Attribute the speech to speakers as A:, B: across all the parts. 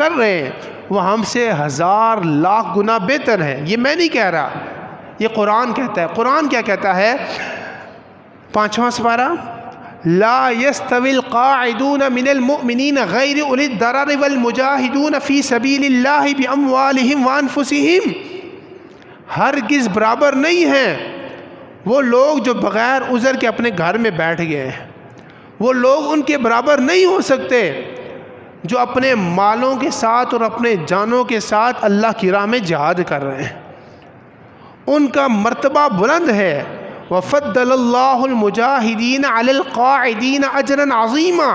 A: کر رہے ہیں وہ ہم سے 1000 لاکھ گنا بہتر ہے. یہ میں نہیں کہہ رہا، یہ قرآن کہتا ہے. قرآن کیا کہتا ہے؟ 5واں سپارہ، لا يستوي القاعدون من المؤمنین غیر اولی الضرر والمجاہدون فی سبیل اللہ باموالہم وانفسہم. ہرگز برابر نہیں ہیں وہ لوگ جو بغیر عذر کے اپنے گھر میں بیٹھ گئے ہیں. وہ لوگ ان کے برابر نہیں ہو سکتے جو اپنے مالوں کے ساتھ اور اپنے جانوں کے ساتھ اللہ کی راہ میں جہاد کر رہے ہیں. ان کا مرتبہ بلند ہے. وَفَضَّلَ اللَّهُ الْمُجَاهِدِينَ عَلَى الْقَاعِدِينَ أَجْرًا عَظِيمًا.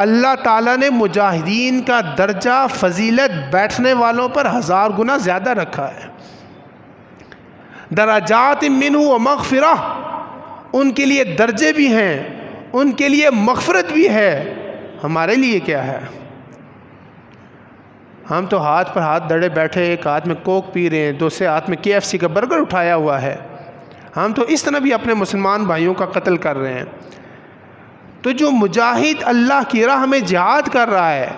A: اللہ تعالیٰ نے مجاہدین کا درجہ فضیلت بیٹھنے والوں پر 1000 گنا زیادہ رکھا ہے. درجات منہ ومغفرہ، ان کے لیے درجے بھی ہیں، ان کے لیے مغفرت بھی ہے. ہمارے لیے کیا ہے؟ ہم تو ہاتھ پر ہاتھ دڑے بیٹھے، ایک ہاتھ میں کوک پی رہے ہیں، دوسرے ہاتھ میں KFC کا برگر اٹھایا ہوا ہے. ہم تو اس طرح بھی اپنے مسلمان بھائیوں کا قتل کر رہے ہیں. تو جو مجاہد اللہ کی راہ میں جہاد کر رہا ہے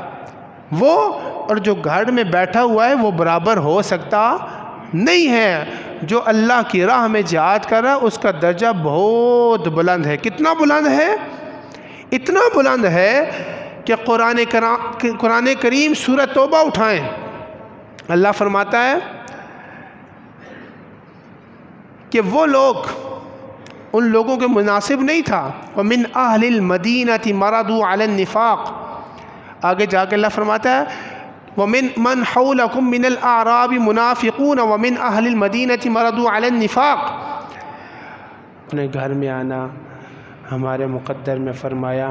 A: وہ اور جو گھر میں بیٹھا ہوا ہے وہ برابر ہو سکتا نہیں ہے. جو اللہ کی راہ میں جہاد کر رہا ہے اس کا درجہ بہت بلند ہے. کتنا بلند ہے؟ اتنا بلند ہے کہ قرآن کریم سورہ توبہ اٹھائیں. اللہ فرماتا ہے کہ وہ لوگ ان لوگوں کے مناسب نہیں تھا. وَمِنْ أَهْلِ الْمَدِينَةِ مَرَضُوا عَلَى النِّفَاقِ. آگے جا کے اللہ فرماتا ہے وَمِنْ مَنْ حَوْلَكُمْ مِنَ الْأَعْرَابِ مُنَافِقُونَ وَمِنْ أَهْلِ الْمَدِينَةِ مَرَضُوا عَلَى النِّفَاقِ. اپنے گھر میں آنا ہمارے مقدر میں فرمایا.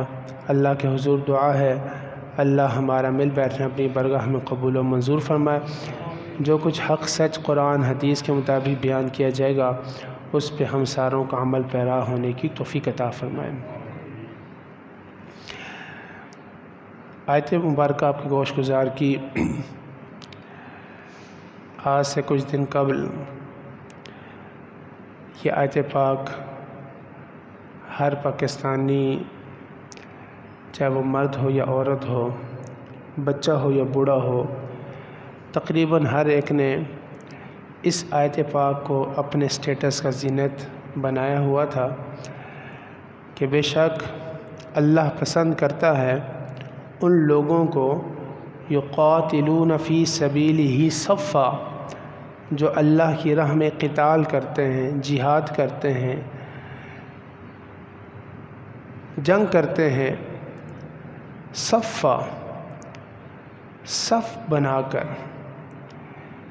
A: اللہ کے حضور دعا ہے اللہ ہمارا مل بیٹھنا اپنی برگاہ میں قبول و منظور فرمائے. جو کچھ حق سچ قرآن حدیث کے مطابق بیان کیا جائے گا اس پہ ہم ساروں کا عمل پیرا ہونے کی توفیق عطا فرمائے. آیت مبارکہ آپ کی گوش گزار کی آج سے کچھ دن قبل یہ آیت پاک ہر پاکستانی چاہے وہ مرد ہو یا عورت ہو، بچہ ہو یا بوڑھا ہو، تقریباً ہر ایک نے اس آیت پاک کو اپنے سٹیٹس کا زینت بنایا ہوا تھا کہ بے شک اللہ پسند کرتا ہے ان لوگوں کو یقاتلون فی سبیلہ صفا، جو اللہ کی راہ میں قتال کرتے ہیں، جہاد کرتے ہیں، جنگ کرتے ہیں. صفا، صف بنا کر.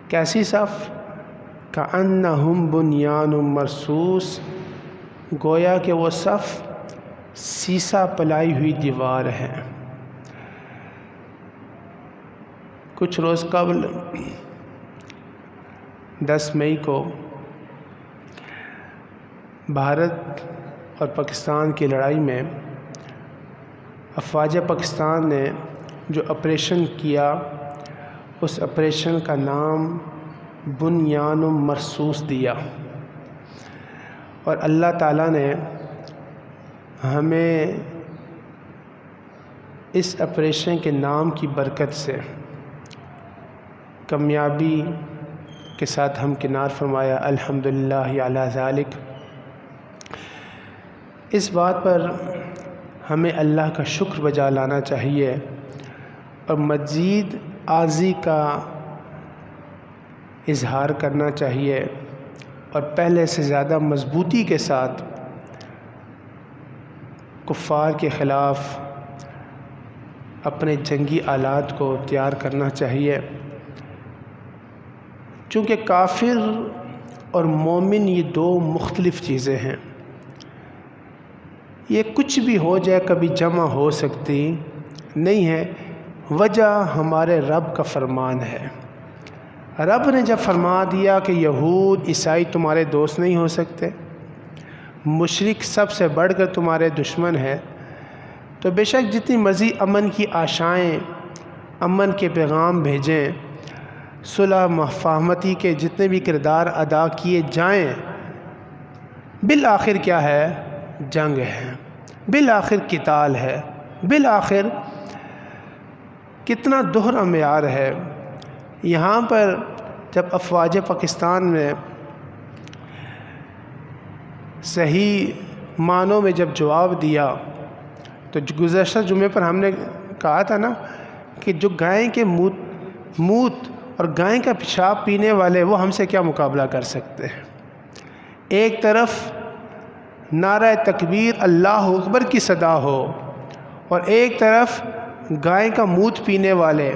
A: کیسی صف؟ کأنہم بنیان مرصوص، گویا کہ وہ صف سیسا پلائی ہوئی دیوار ہے. کچھ روز قبل 10 مئی کو بھارت اور پاکستان کی لڑائی میں افواج پاکستان نے جو آپریشن کیا اس آپریشن کا نام بنیان مرصوص دیا. اور اللہ تعالیٰ نے ہمیں اس آپریشن کے نام کی برکت سے کامیابی کے ساتھ ہمکنار فرمایا. الحمدللہ علی ذالک. اس بات پر ہمیں اللہ کا شکر بجا لانا چاہیے اور مزید عاجزی کا اظہار کرنا چاہیے اور پہلے سے زیادہ مضبوطی کے ساتھ کفار کے خلاف اپنے جنگی آلات کو تیار کرنا چاہیے. چونکہ کافر اور مومن یہ دو مختلف چیزیں ہیں. یہ کچھ بھی ہو جائے کبھی جمع ہو سکتی نہیں ہے. وجہ ہمارے رب کا فرمان ہے. رب نے جب فرما دیا کہ یہود عیسائی تمہارے دوست نہیں ہو سکتے، مشرک سب سے بڑھ کر تمہارے دشمن ہے، تو بے شک جتنی مرضی امن کی آشائیں، امن کے پیغام بھیجیں، صلح مفاہمتی کے جتنے بھی کردار ادا کیے جائیں، بالآخر کیا ہے؟ جنگ ہے، بالآخر قتال ہے، بالآخر کتنا دوہرا معیار ہے۔ یہاں پر جب افواج پاکستان میں صحیح معنوں میں جب جواب دیا تو گزشتہ جمعے پر ہم نے کہا تھا نا کہ جو گائے کے موت اور گائے کا پیشاب پینے والے وہ ہم سے کیا مقابلہ کر سکتے ہیں۔ ایک طرف نعرہ تکبیر اللہ اکبر کی صدا ہو اور ایک طرف گائے کا موت پینے والے،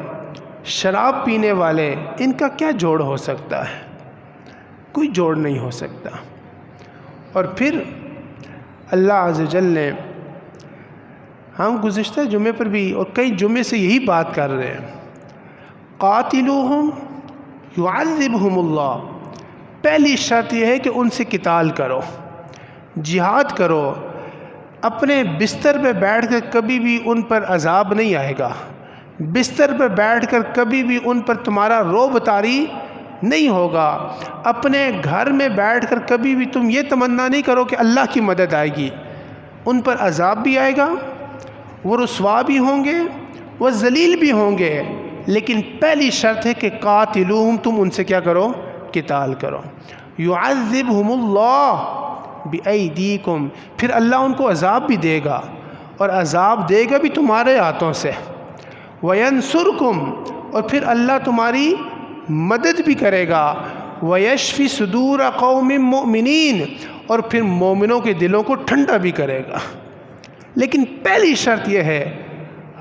A: شراب پینے والے، ان کا کیا جوڑ ہو سکتا ہے؟ کوئی جوڑ نہیں ہو سکتا۔ اور پھر اللہ عز و جل نے، ہم گزشتہ جمعے پر بھی اور کئی جمعے سے یہی بات کر رہے ہیں، قاتلوہم یعذبہم اللہ، پہلی شرط یہ ہے کہ ان سے قتال کرو، جہاد کرو۔ اپنے بستر پہ بیٹھ کر کبھی بھی ان پر عذاب نہیں آئے گا، بستر پہ بیٹھ کر کبھی بھی ان پر تمہارا رعب طاری نہیں ہوگا، اپنے گھر میں بیٹھ کر کبھی بھی تم یہ تمنا نہیں کرو کہ اللہ کی مدد آئے گی۔ ان پر عذاب بھی آئے گا، وہ رسوا بھی ہوں گے، وہ ذلیل بھی ہوں گے، لیکن پہلی شرط ہے کہ قاتلوہم، تم ان سے کیا کرو؟ قتال کرو۔ یعذبہم اللہ بِأَيْدِيكُمْ، پھر اللہ ان کو عذاب بھی دے گا، اور عذاب دے گا بھی تمہارے ہاتھوں سے۔ وَيَنْصُرْكُمْ، اور پھر اللہ تمہاری مدد بھی کرے گا۔ وَيَشْفِ صُدُورَ قَوْمٍ مُؤْمِنِينَ، اور پھر مومنوں کے دلوں کو ٹھنڈا بھی کرے گا۔ لیکن پہلی شرط یہ ہے،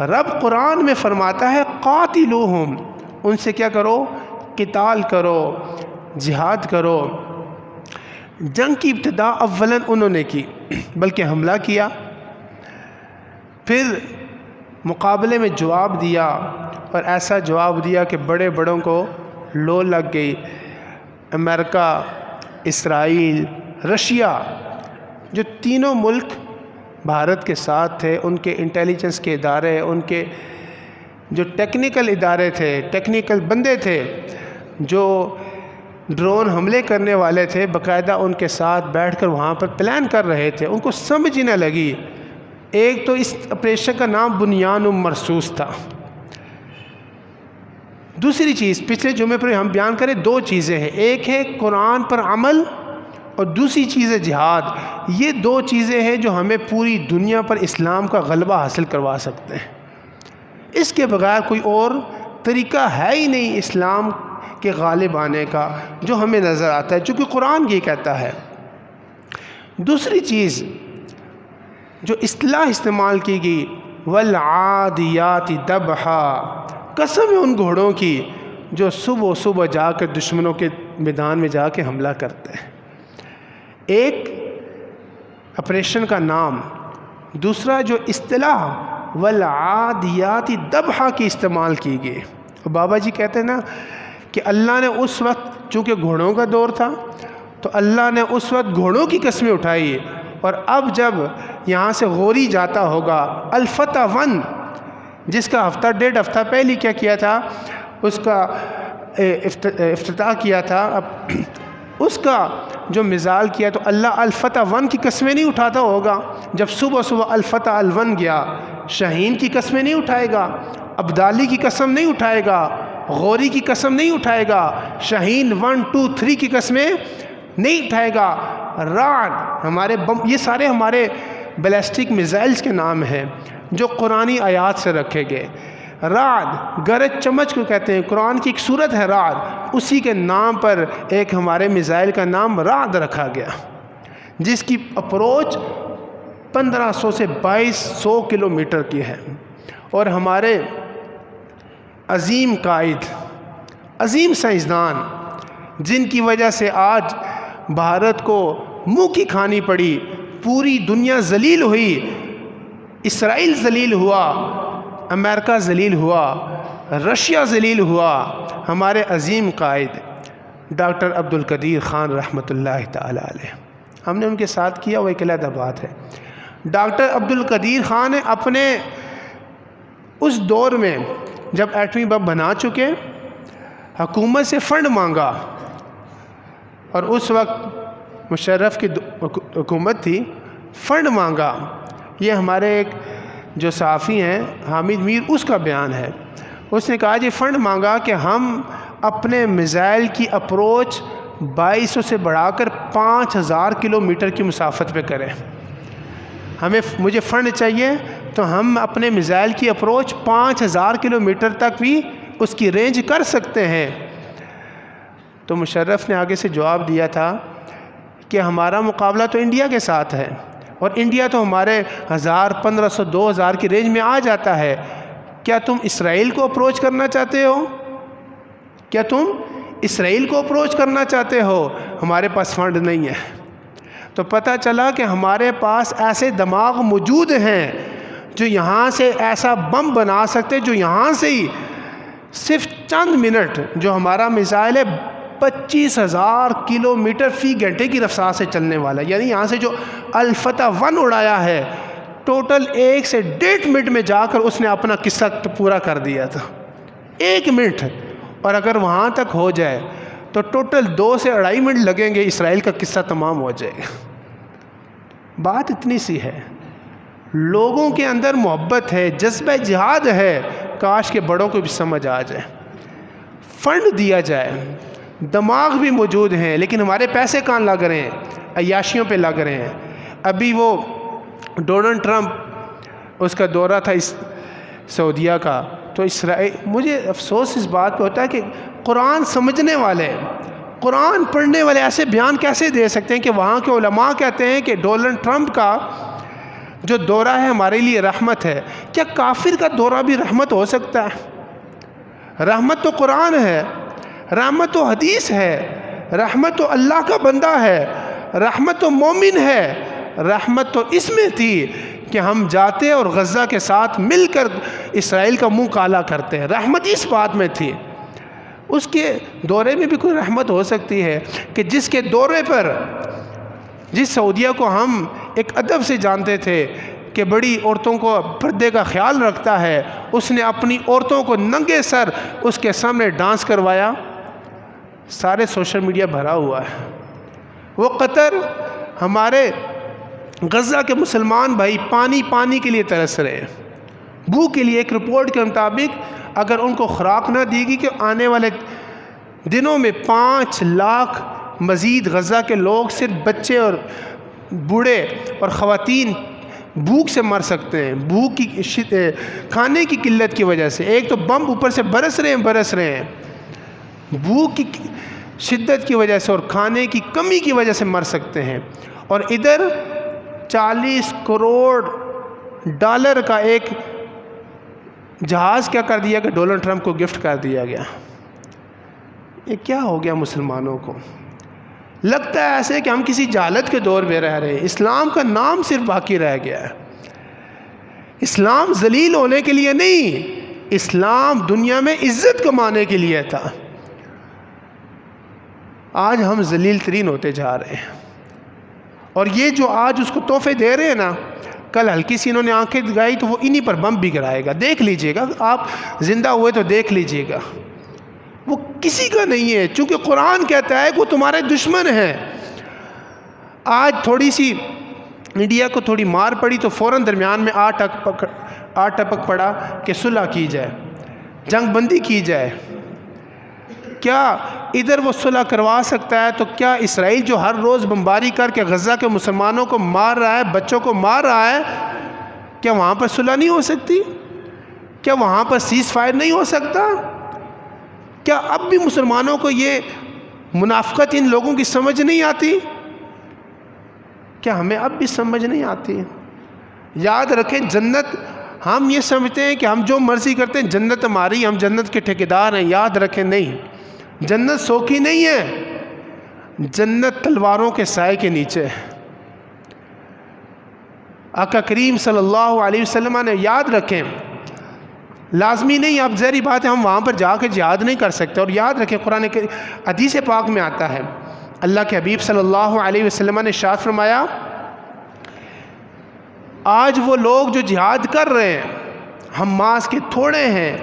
A: رب قرآن میں فرماتا ہے قاتلوہم، ان سے کیا کرو؟ قتال کرو، جہاد کرو۔ جنگ کی ابتدا اولاً انہوں نے کی، بلکہ حملہ کیا، پھر مقابلے میں جواب دیا، اور ایسا جواب دیا کہ بڑے بڑوں کو لو لگ گئی۔ امریکہ، اسرائیل، رشیا، جو تینوں ملک بھارت کے ساتھ تھے، ان کے انٹیلیجنس کے ادارے، ان کے جو ٹیکنیکل ادارے تھے، ٹیکنیکل بندے تھے، جو ڈرون حملے کرنے والے تھے، باقاعدہ ان کے ساتھ بیٹھ کر وہاں پر پلان کر رہے تھے۔ ان کو سمجھ ہی نہ لگی۔ ایک تو اس آپریشن کا نام بنیان مرصوص تھا۔ دوسری چیز پچھلے جمعے پر ہم بیان کریں، دو چیزیں ہیں، ایک ہے قرآن پر عمل اور دوسری چیز ہے جہاد۔ یہ دو چیزیں ہیں جو ہمیں پوری دنیا پر اسلام کا غلبہ حاصل کروا سکتے ہیں۔ اس کے بغیر کوئی اور طریقہ ہے ہی نہیں اسلام کے غالب آنے کا جو ہمیں نظر آتا ہے، چونکہ قرآن یہ کہتا ہے۔ دوسری چیز جو اصطلاح استعمال کی گئی، والعادیات ضبحا، قسم ہے ان گھوڑوں کی جو صبح صبح جا کر دشمنوں کے میدان میں جا کے حملہ کرتے ہیں۔ ایک آپریشن کا نام، دوسرا جو اصطلاح والعادیات ضبحا کی استعمال کی گئی۔ بابا جی کہتے ہیں نا کہ اللہ نے اس وقت، چونکہ گھوڑوں کا دور تھا، تو اللہ نے اس وقت گھوڑوں کی قسمیں اٹھائی، اور اب جب یہاں سے غوری جاتا ہوگا، الفتح 1 جس کا ہفتہ ڈیڑھ ہفتہ پہلے کیا کیا تھا، اس کا افتتاح کیا تھا، اب اس کا جو مثال کیا، تو اللہ الفتح 1 کی قسمیں نہیں اٹھاتا ہوگا۔ جب صبح صبح الفتح 1 گیا، شاہین کی قسمیں نہیں اٹھائے گا، ابدالی کی قسم نہیں اٹھائے گا، غوری کی قسم نہیں اٹھائے گا، شاہین 1 2 3 کی قسمیں نہیں اٹھائے گا۔ رعد، ہمارے بم، یہ سارے ہمارے بیلسٹک میزائلز کے نام ہیں جو قرآنی آیات سے رکھے گئے۔ رعد، گرج چمچ کو کہتے ہیں، قرآن کی ایک سورت ہے رعد، اسی کے نام پر ایک ہمارے میزائل کا نام رعد رکھا گیا، جس کی اپروچ 1500 سے 2200 کلومیٹر کی ہے۔ اور ہمارے عظیم قائد، عظیم سائنسدان، جن کی وجہ سے آج بھارت کو منہ کی کھانی پڑی، پوری دنیا ذلیل ہوئی، اسرائیل ذلیل ہوا، امریکہ ذلیل ہوا، رشیا ذلیل ہوا، ہمارے عظیم قائد ڈاکٹر عبدالقدیر خان رحمۃ اللہ تعالی علیہ، ہم نے ان کے ساتھ کیا، وہ ایک علیحدہ بات ہے۔ ڈاکٹر عبدالقدیر خان نے اپنے اس دور میں جب ایٹمی بم بنا چکے، حکومت سے فنڈ مانگا، اور اس وقت مشرف کی حکومت تھی، فنڈ مانگا۔ یہ ہمارے ایک جو صحافی ہیں حامد میر، اس کا بیان ہے۔ اس نے کہا جی فنڈ مانگا کہ ہم اپنے میزائل کی اپروچ 2200 سے بڑھا کر 5000 کلومیٹر کی مسافت پہ کریں، مجھے فنڈ چاہیے تو ہم اپنے میزائل کی اپروچ 5000 کلومیٹر تک بھی اس کی رینج کر سکتے ہیں۔ تو مشرف نے آگے سے جواب دیا تھا کہ ہمارا مقابلہ تو انڈیا کے ساتھ ہے، اور انڈیا تو ہمارے 1000 1500 2000 کی رینج میں آ جاتا ہے، کیا تم اسرائیل کو اپروچ کرنا چاہتے ہو؟ کیا تم اسرائیل کو اپروچ کرنا چاہتے ہو؟ ہمارے پاس فنڈ نہیں ہے۔ تو پتہ چلا کہ ہمارے پاس ایسے دماغ موجود ہیں جو یہاں سے ایسا بم بنا سکتے، جو یہاں سے ہی صرف چند منٹ، جو ہمارا میزائل ہے 25,000 کلومیٹر فی گھنٹے کی رفتار سے چلنے والا، یعنی یہاں سے جو الفتح 1 اڑایا ہے ٹوٹل 1 سے 1.5 منٹ میں جا کر اس نے اپنا قصہ پورا کر دیا تھا، 1 منٹ، اور اگر وہاں تک ہو جائے تو ٹوٹل 2 سے 2.5 منٹ لگیں گے، اسرائیل کا قصہ تمام ہو جائے گا۔ بات اتنی سی ہے، لوگوں کے اندر محبت ہے، جذبہ جہاد ہے، کاش کے بڑوں کو بھی سمجھ آ جائے، فنڈ دیا جائے، دماغ بھی موجود ہیں، لیکن ہمارے پیسے کہاں لگ رہے ہیں؟ عیاشیوں پہ لگ رہے ہیں۔ ابھی وہ ڈونلڈ ٹرمپ، اس کا دورہ تھا سعودیہ کا، تو اسرائیل، مجھے افسوس اس بات پہ ہوتا ہے کہ قرآن سمجھنے والے، قرآن پڑھنے والے ایسے بیان کیسے دے سکتے ہیں کہ وہاں کے علماء کہتے ہیں کہ ڈونلڈ ٹرمپ کا جو دورہ ہے ہمارے لیے رحمت ہے۔ کیا کافر کا دورہ بھی رحمت ہو سکتا ہے؟ رحمت تو قرآن ہے، رحمت تو حدیث ہے، رحمت تو اللہ کا بندہ ہے، رحمت تو مومن ہے، رحمت تو اس میں تھی کہ ہم جاتے اور غزہ کے ساتھ مل کر اسرائیل کا منہ کالا کرتے ہیں، رحمت اس بات میں تھی۔ اس کے دورے میں بھی کوئی رحمت ہو سکتی ہے کہ جس کے دورے پر، جس سعودیہ کو ہم ایک ادب سے جانتے تھے کہ بڑی عورتوں کو پردے کا خیال رکھتا ہے، اس نے اپنی عورتوں کو ننگے سر اس کے سامنے ڈانس کروایا، سارے سوشل میڈیا بھرا ہوا ہے۔ وہ قطر، ہمارے غزہ کے مسلمان بھائی پانی کے لیے ترس رہے ہیں، بھوک کے لیے۔ ایک رپورٹ کے مطابق اگر ان کو خوراک نہ دی گی کہ آنے والے دنوں میں 5 لاکھ مزید غزہ کے لوگ، صرف بچے اور بوڑھے اور خواتین بھوک سے مر سکتے ہیں، بھوک کی کھانے کی قلت کی وجہ سے۔ ایک تو بم اوپر سے برس رہے ہیں، بھوک کی شدت کی وجہ سے اور کھانے کی کمی کی وجہ سے مر سکتے ہیں۔ اور ادھر 40 کروڑ ڈالر کا ایک جہاز کیا کر دیا کہ ڈونلڈ ٹرمپ کو گفٹ کر دیا گیا۔ یہ کیا ہو گیا مسلمانوں کو؟ لگتا ہے ایسے کہ ہم کسی جہالت کے دور میں رہ رہے ہیں، اسلام کا نام صرف باقی رہ گیا ہے۔ اسلام ذلیل ہونے کے لیے نہیں، اسلام دنیا میں عزت کمانے کے لیے تھا۔ آج ہم ذلیل ترین ہوتے جا رہے ہیں، اور یہ جو آج اس کو تحفے دے رہے ہیں نا، کل ہلکی سی انہوں نے آنکھیں دگائی تو وہ انہی پر بم بھی گرائے گا، دیکھ لیجئے گا، آپ زندہ ہوئے تو دیکھ لیجئے گا۔ وہ کسی کا نہیں ہے، چونکہ قرآن کہتا ہے کہ وہ تمہارے دشمن ہیں۔ آج تھوڑی سی انڈیا کو تھوڑی مار پڑی تو فوراً درمیان میں آٹھ ٹپک پڑا کہ صلح کی جائے، جنگ بندی کی جائے۔ کیا ادھر وہ صلح کروا سکتا ہے؟ تو کیا اسرائیل جو ہر روز بمباری کر کے غزہ کے مسلمانوں کو مار رہا ہے، بچوں کو مار رہا ہے، کیا وہاں پر صلح نہیں ہو سکتی؟ کیا وہاں پر سیز فائر نہیں ہو سکتا؟ کیا اب بھی مسلمانوں کو یہ منافقت ان لوگوں کی سمجھ نہیں آتی؟ کیا ہمیں اب بھی سمجھ نہیں آتی؟ یاد رکھیں، جنت، ہم یہ سمجھتے ہیں کہ ہم جو مرضی کرتے ہیں جنت ہماری، ہم جنت کے ٹھیکیدار ہیں۔ یاد رکھیں، نہیں، جنت سوکھی نہیں ہے، جنت تلواروں کے سائے کے نیچے ہے۔ آقا کریم صلی اللہ علیہ وسلم نے، یاد رکھیں، لازمی نہیں، اب ظاہری بات ہے ہم وہاں پر جا کے جہاد نہیں کر سکتے۔ اور یاد رکھیں، قرآن کے حدیث پاک میں آتا ہے، اللہ کے حبیب صلی اللہ علیہ وسلم نے ارشاد فرمایا، آج وہ لوگ جو جہاد کر رہے ہیں، حماس کے تھوڑے ہیں،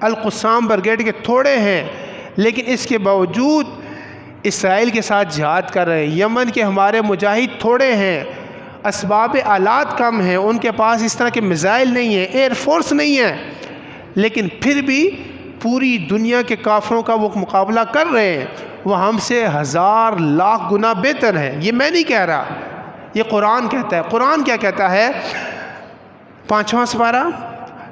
A: القسام بریگیڈ کے تھوڑے ہیں، لیکن اس کے باوجود اسرائیل کے ساتھ جہاد کر رہے ہیں۔ یمن کے ہمارے مجاہد تھوڑے ہیں، اسباب آلات کم ہیں، ان کے پاس اس طرح کے میزائل نہیں ہیں، ایئر فورس نہیں ہے، لیکن پھر بھی پوری دنیا کے کافروں کا وہ مقابلہ کر رہے ہیں، وہ ہم سے 1000 لاکھ گنا بہتر ہیں۔ یہ میں نہیں کہہ رہا، یہ قرآن کہتا ہے۔ قرآن کیا کہتا ہے؟ 5واں سپارہ،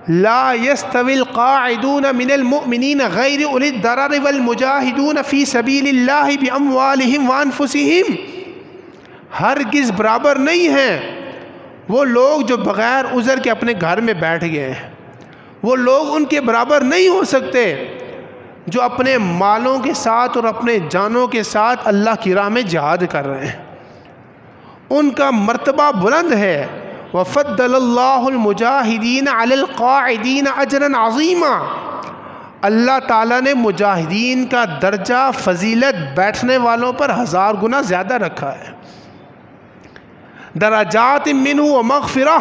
A: لا يستوي القاعدون من المؤمنین غیر اولی الضرر والمجاہدون فی سبیل اللہ باموالہم وانفسہم، ہرگز برابر نہیں ہیں وہ لوگ جو بغیر عذر کے اپنے گھر میں بیٹھ گئے ہیں، وہ لوگ ان کے برابر نہیں ہو سکتے جو اپنے مالوں کے ساتھ اور اپنے جانوں کے ساتھ اللہ کی راہ میں جہاد کر رہے ہیں، ان کا مرتبہ بلند ہے۔ وَفَضَّلَ اللَّهُ الْمُجَاهِدِينَ عَلَى الْقَاعِدِينَ أَجْرًا عَظِيمًا، اللہ تعالیٰ نے مجاہدین کا درجہ فضیلت بیٹھنے والوں پر 1000 گنا زیادہ رکھا ہے۔ درجات منہ ومغفرہ،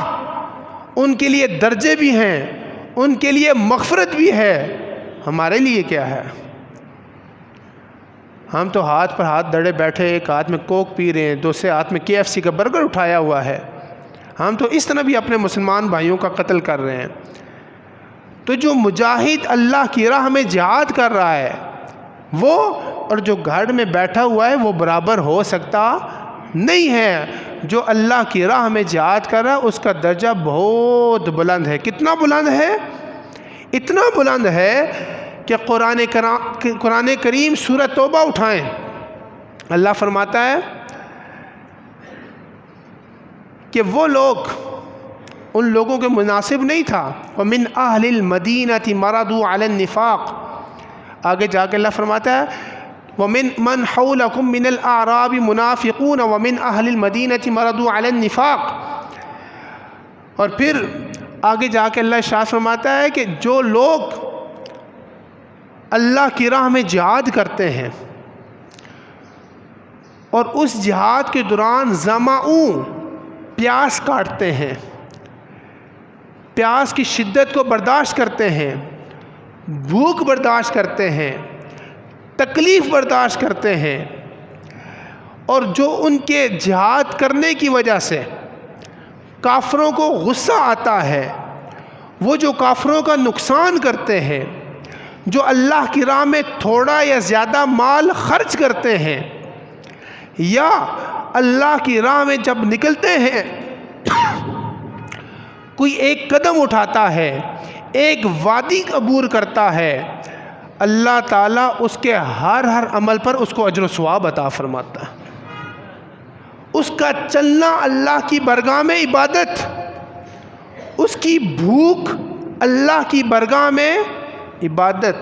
A: ان کے لیے درجے بھی ہیں، ان کے لیے مغفرت بھی ہے۔ ہمارے لیے کیا ہے؟ ہم تو ہاتھ پر ہاتھ دڑے بیٹھے، ایک ہاتھ میں کوک پی رہے ہیں، دوسرے ہاتھ میں KFC کا برگر اٹھایا ہوا ہے۔ ہم تو اس طرح بھی اپنے مسلمان بھائیوں کا قتل کر رہے ہیں۔ تو جو مجاہد اللہ کی راہ میں جہاد کر رہا ہے وہ اور جو گھر میں بیٹھا ہوا ہے وہ برابر ہو سکتا نہیں ہے۔ جو اللہ کی راہ میں جہاد کر رہا ہے اس کا درجہ بہت بلند ہے۔ کتنا بلند ہے؟ اتنا بلند ہے کہ قرآن کریم سورہ توبہ اٹھائیں، اللہ فرماتا ہے کہ وہ لوگ ان لوگوں کے مناسب نہیں تھا۔ وَمِنْ أَهْلِ الْمَدِينَةِ مَرَضُوا عَلَى النِّفَاقِ، آگے جا کے اللہ فرماتا ہے وَمِنْ مَنْ حَوْلَكُمْ مِنَ الْأَعْرَابِ مُنَافِقُونَ وَمِنْ أَهْلِ الْمَدِينَةِ مَرَضُوا عَلَى النِّفَاقِ، اور پھر آگے جا کے اللہ ارشاد فرماتا ہے کہ جو لوگ اللہ کی راہ میں جہاد کرتے ہیں اور اس جہاد کے دوران ظمأوں پیاس کاٹتے ہیں، پیاس کی شدت کو برداشت کرتے ہیں، بھوک برداشت کرتے ہیں، تکلیف برداشت کرتے ہیں، اور جو ان کے جہاد کرنے کی وجہ سے کافروں کو غصہ آتا ہے، وہ جو کافروں کا نقصان کرتے ہیں، جو اللہ کی راہ میں تھوڑا یا زیادہ مال خرچ کرتے ہیں، یا اللہ کی راہ میں جب نکلتے ہیں کوئی ایک قدم اٹھاتا ہے، ایک وادی عبور کرتا ہے، اللہ تعالیٰ اس کے ہر عمل پر اس کو اجر و ثواب عطا فرماتا ہے۔ اس کا چلنا اللہ کی برگاہ میں عبادت، اس کی بھوک اللہ کی برگاہ میں عبادت،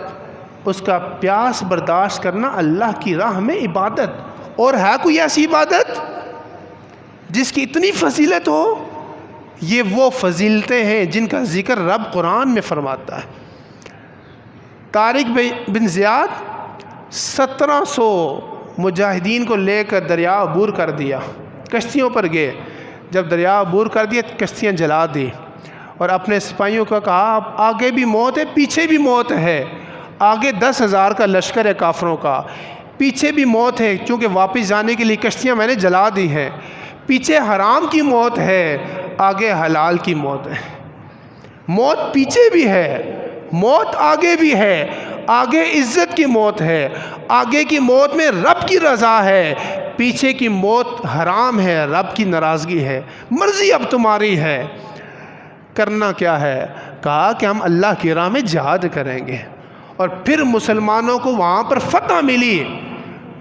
A: اس کا پیاس برداشت کرنا اللہ کی راہ میں عبادت۔ اور ہے کوئی ایسی عبادت جس کی اتنی فضیلت ہو؟ یہ وہ فضیلتیں ہیں جن کا ذکر رب قرآن میں فرماتا ہے۔ طارق بن زیاد 1700 مجاہدین کو لے کر دریا عبور کر دیا، کشتیوں پر گئے، جب دریا عبور کر دیا کشتیاں جلا دی اور اپنے سپاہیوں کو کہا آگے بھی موت ہے، پیچھے بھی موت ہے، آگے 10,000 کا لشکر ہے کافروں کا، پیچھے بھی موت ہے چونکہ واپس جانے کے لیے کشتیاں میں نے جلا دی ہیں، پیچھے حرام کی موت ہے، آگے حلال کی موت ہے۔ موت پیچھے بھی ہے، موت آگے بھی ہے، آگے عزت کی موت ہے، آگے کی موت میں رب کی رضا ہے، پیچھے کی موت حرام ہے، رب کی ناراضگی ہے، مرضی اب تمہاری ہے۔ کرنا کیا ہے؟ کہا کہ ہم اللہ کی راہ میں جہاد کریں گے، اور پھر مسلمانوں کو وہاں پر فتح ملی۔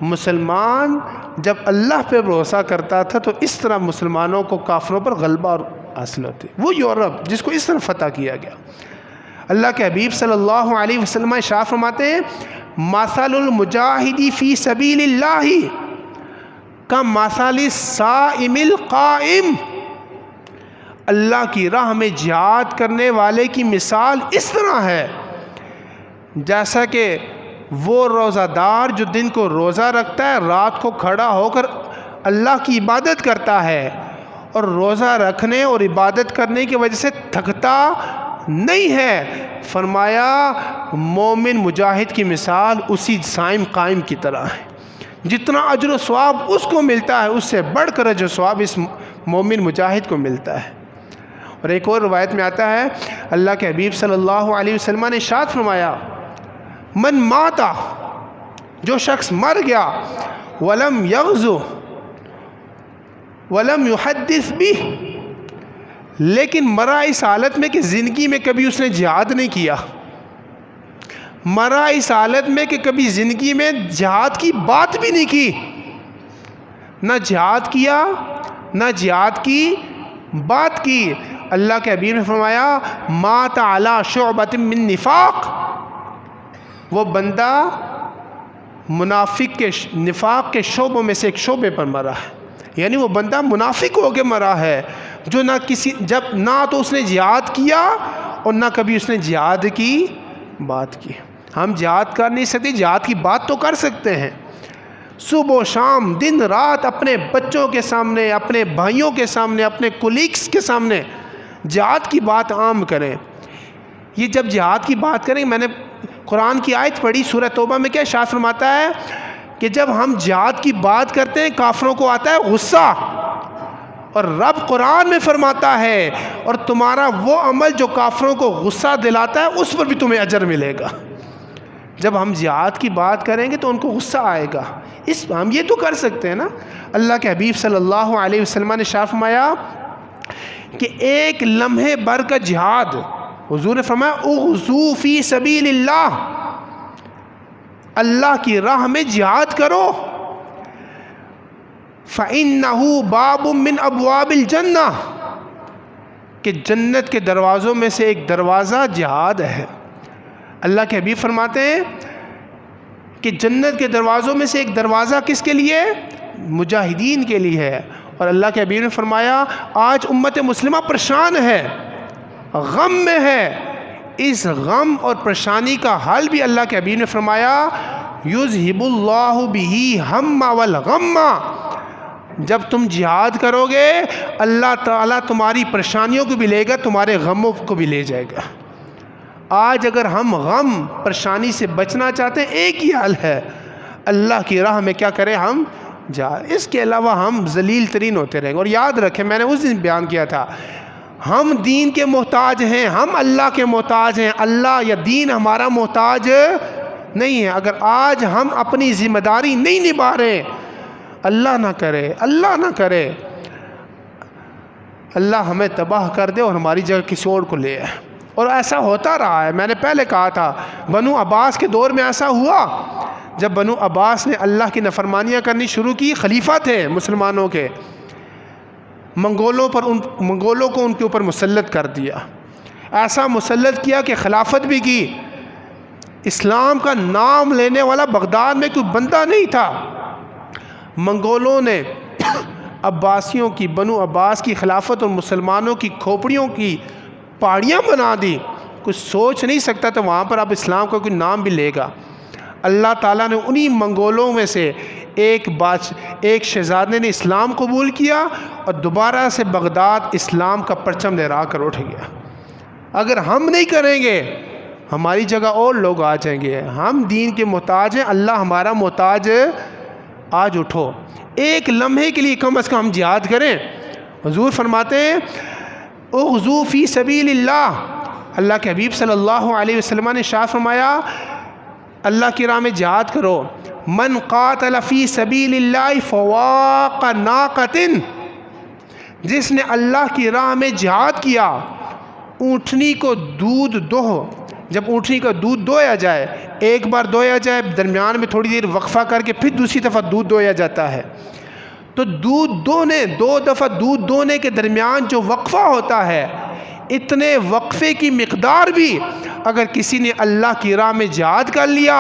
A: مسلمان جب اللہ پہ بھروسہ کرتا تھا تو اس طرح مسلمانوں کو کافروں پر غلبہ اور حاصل ہوتی، وہ یورپ جس کو اس طرح فتح کیا گیا۔ اللہ کے حبیب صلی اللہ علیہ وسلم ارشاد فرماتے ہیں مثل المجاہد فی سبیل اللہ کمثل الصائم القائم، اللہ کی راہ میں جہاد کرنے والے کی مثال اس طرح ہے جیسا کہ وہ روزہ دار جو دن کو روزہ رکھتا ہے، رات کو کھڑا ہو کر اللہ کی عبادت کرتا ہے، اور روزہ رکھنے اور عبادت کرنے کی وجہ سے تھکتا نہیں ہے۔ فرمایا مومن مجاہد کی مثال اسی صائم قائم کی طرح ہے، جتنا اجر و ثواب اس کو ملتا ہے اس سے بڑھ کر اجر و ثواب اس مومن مجاہد کو ملتا ہے۔ اور ایک اور روایت میں آتا ہے اللہ کے حبیب صلی اللہ علیہ وسلم نے ارشاد فرمایا من ماتا، جو شخص مر گیا، ولم یغزو ولم یحدث بہ، لیکن مرا اس حالت میں کہ زندگی میں کبھی اس نے جہاد نہیں کیا، مرا اس حالت میں کہ کبھی زندگی میں جہاد کی بات بھی نہیں کی، نہ جہاد کیا نہ جہاد کی بات کی، اللہ کے حبیب نے فرمایا مات علی شعبۃ من نفاق، وہ بندہ منافق کے نفاق کے شعبوں میں سے ایک شعبے پر مرا ہے، یعنی وہ بندہ منافق ہو کے مرا ہے، جو نہ تو اس نے جہاد کیا اور نہ کبھی اس نے جہاد کی بات کی۔ ہم جہاد کر نہیں سکتے، جہاد کی بات تو کر سکتے ہیں، صبح و شام دن رات اپنے بچوں کے سامنے، اپنے بھائیوں کے سامنے، اپنے کولیگس کے سامنے جہاد کی بات عام کریں۔ یہ جب جہاد کی بات کریں، میں نے قرآن کی آیت پڑھی سورہ توبہ میں، کیا ارشاد فرماتا ہے کہ جب ہم جہاد کی بات کرتے ہیں کافروں کو آتا ہے غصہ، اور رب قرآن میں فرماتا ہے اور تمہارا وہ عمل جو کافروں کو غصہ دلاتا ہے اس پر بھی تمہیں اجر ملے گا۔ جب ہم جہاد کی بات کریں گے تو ان کو غصہ آئے گا، ہم یہ تو کر سکتے ہیں نا۔ اللہ کے حبیب صلی اللہ علیہ وسلم نے ارشاد فرمایا کہ ایک لمحے بھر کا جہاد، حضور نے فرمایا اغزو فی سبیل اللہ، اللہ کی راہ میں جہاد کرو، فَإِنَّهُ بَابٌ مِّنْ أَبْوَابِ الْجَنَّةِ، کہ جنت کے دروازوں میں سے ایک دروازہ جہاد ہے۔ اللہ کے حبیب فرماتے ہیں کہ جنت کے دروازوں میں سے ایک دروازہ کس کے لیے؟ مجاہدین کے لیے ہے۔ اور اللہ کے حبیب نے فرمایا آج امت مسلمہ پریشان ہے، غم میں ہے، اس غم اور پریشانی کا حل بھی اللہ کے حبیب نے فرمایا یذہب اللہ بہ ہم والغم، جب تم جہاد کرو گے اللہ تعالیٰ تمہاری پریشانیوں کو بھی لے گا، تمہارے غموں کو بھی لے جائے گا۔ آج اگر ہم غم پریشانی سے بچنا چاہتے ہیں ایک ہی حل ہے، اللہ کی راہ میں کیا کریں ہم اس کے علاوہ ہم ذلیل ترین ہوتے رہیں گے۔ اور یاد رکھیں میں نے اس دن بیان کیا تھا، ہم دین کے محتاج ہیں، ہم اللہ کے محتاج ہیں، اللہ یا دین ہمارا محتاج نہیں ہے۔ اگر آج ہم اپنی ذمہ داری نہیں نبھا رہے، اللہ نہ کرے اللہ ہمیں تباہ کر دے اور ہماری جگہ کسی اور کو لے آئے۔ اور ایسا ہوتا رہا ہے، میں نے پہلے کہا تھا بنو عباس کے دور میں ایسا ہوا، جب بنو عباس نے اللہ کی نافرمانیاں کرنی شروع کی، خلیفہ تھے مسلمانوں کے، منگولوں کو ان کے اوپر مسلط کر دیا، ایسا مسلط کیا کہ خلافت بھی کی، اسلام کا نام لینے والا بغداد میں کوئی بندہ نہیں تھا۔ منگولوں نے عباسیوں کی، بنو عباس کی خلافت اور مسلمانوں کی کھوپڑیوں کی پہاڑیاں بنا دی، کچھ سوچ نہیں سکتا تھا وہاں پر اب اسلام کا کوئی نام بھی لے گا۔ اللہ تعالیٰ نے انہی منگولوں میں سے ایک شہزادے نے اسلام قبول کیا اور دوبارہ سے بغداد اسلام کا پرچم لہرا کر اٹھ گیا۔ اگر ہم نہیں کریں گے ہماری جگہ اور لوگ آ جائیں گے، ہم دین کے محتاج ہیں، اللہ ہمارا محتاج ہے۔ آج اٹھو، ایک لمحے کے لیے کم از کم ہم جہاد کریں۔ حضور فرماتے ہیں اغزو فی سبیل اللہ، اللہ کے حبیب صلی اللہ علیہ وسلم نے ارشاد فرمایا اللہ کی راہ میں جہاد کرو، من قاتل فی سبیل اللہ فواق ناقۃ، جس نے اللہ کی راہ میں جہاد کیا، اونٹنی کو دودھ دو، جب اونٹنی کا دودھ دویا جائے، ایک بار دویا جائے، درمیان میں تھوڑی دیر وقفہ کر کے پھر دوسری دفعہ دودھ دویا جاتا ہے، تو دو دفعہ دودھ دونے کے درمیان جو وقفہ ہوتا ہے، اتنے وقفے کی مقدار بھی اگر کسی نے اللہ کی راہ میں جہاد کر لیا،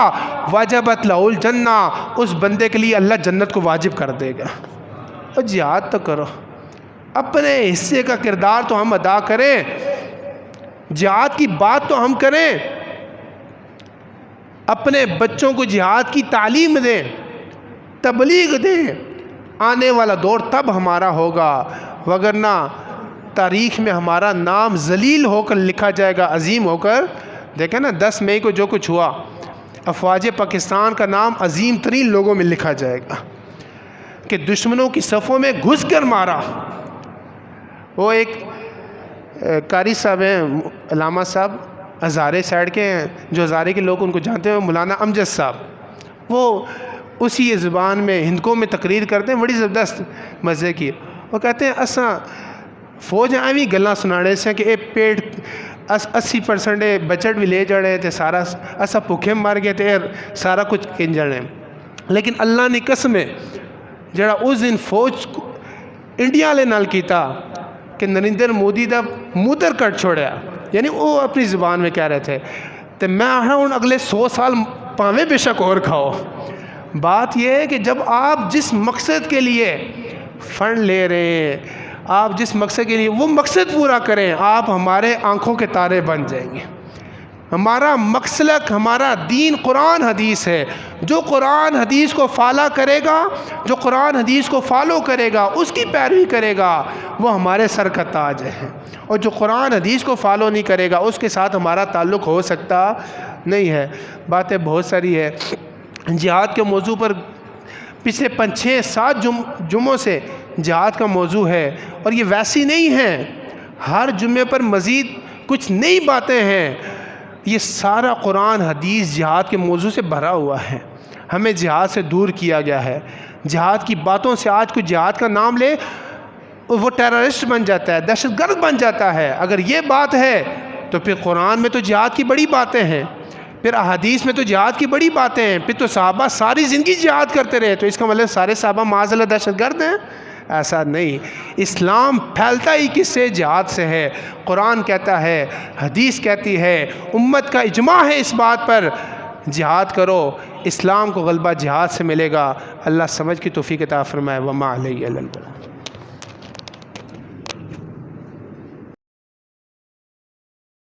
A: وجبت لہ الجنہ، اس بندے کے لیے اللہ جنت کو واجب کر دے گا۔ اور جہاد تو کرو، اپنے حصے کا کردار تو ہم ادا کریں، جہاد کی بات تو ہم کریں، اپنے بچوں کو جہاد کی تعلیم دیں، تبلیغ دیں، آنے والا دور تب ہمارا ہوگا، وگرنہ تاریخ میں ہمارا نام ذلیل ہو کر لکھا جائے گا، عظیم ہو کر۔ دیکھیں نا 10 مئی کو جو کچھ ہوا، افواج پاکستان کا نام عظیم ترین لوگوں میں لکھا جائے گا کہ دشمنوں کی صفوں میں گھس کر مارا۔ وہ ایک قاری صاحب ہیں علامہ صاحب ہزارے سائڈ کے ہیں، جو ہزارے کے لوگ ان کو جانتے ہیں، مولانا امجد صاحب، وہ اسی زبان میں ہندکوں میں تقریر کرتے ہیں بڑی زبردست مزے کی. وہ کہتے ہیں اساں فوج ایویں گلاں سنانے سے کہ اے پیٹ 80% بجٹ بھی لے جڑے تے سارا اسا بھوکے مر گئے تے سارا کچھ کن جڑے. لیکن اللہ نے قسم ہے جڑا اس دن فوج انڈیا والے نال کیتا کہ نریندر مودی دا مودر کٹ چھوڑیا، یعنی وہ اپنی زبان میں کہہ رہے تھے. تو میں ہوں اگلے 100 سال پاویں بے شک اور کھاؤ. بات یہ ہے کہ جب آپ جس مقصد کے لیے فنڈ لے رہے ہیں، آپ جس مقصد کے لیے وہ مقصد پورا کریں، آپ ہمارے آنکھوں کے تارے بن جائیں گے. ہمارا مسلک، ہمارا دین قرآن حدیث ہے. جو قرآن حدیث کو فالو کرے گا، جو قرآن حدیث کو فالو کرے گا، اس کی پیروی کرے گا، وہ ہمارے سر کا تاج ہے. اور جو قرآن حدیث کو فالو نہیں کرے گا، اس کے ساتھ ہمارا تعلق ہو سکتا نہیں ہے. باتیں بہت ساری ہے. جہاد کے موضوع پر پچھلے 5-6-7 جمعوں سے جہاد کا موضوع ہے، اور یہ ویسی نہیں ہے. ہر جمعے پر مزید کچھ نئی باتیں ہیں. یہ سارا قرآن حدیث جہاد کے موضوع سے بھرا ہوا ہے. ہمیں جہاد سے دور کیا گیا ہے. جہاد کی باتوں سے آج کوئی جہاد کا نام لے وہ ٹیررسٹ بن جاتا ہے، دہشت گرد بن جاتا ہے. اگر یہ بات ہے تو پھر قرآن میں تو جہاد کی بڑی باتیں ہیں، پھر احادیث میں تو جہاد کی بڑی باتیں ہیں. پھر تو صحابہ ساری زندگی جہاد کرتے رہے، تو اس کا مطلب سارے صحابہ معاذ اللہ دہشت گرد ہیں؟ ایسا نہیں. اسلام پھیلتا ہی کس سے؟ جہاد سے ہے. قرآن کہتا ہے، حدیث کہتی ہے، امت کا اجماع ہے اس بات پر، جہاد کرو. اسلام کو غلبہ جہاد سے ملے گا. اللہ سمجھ کی توفیق عطا فرمائے. وما علیہ الا البلاغ.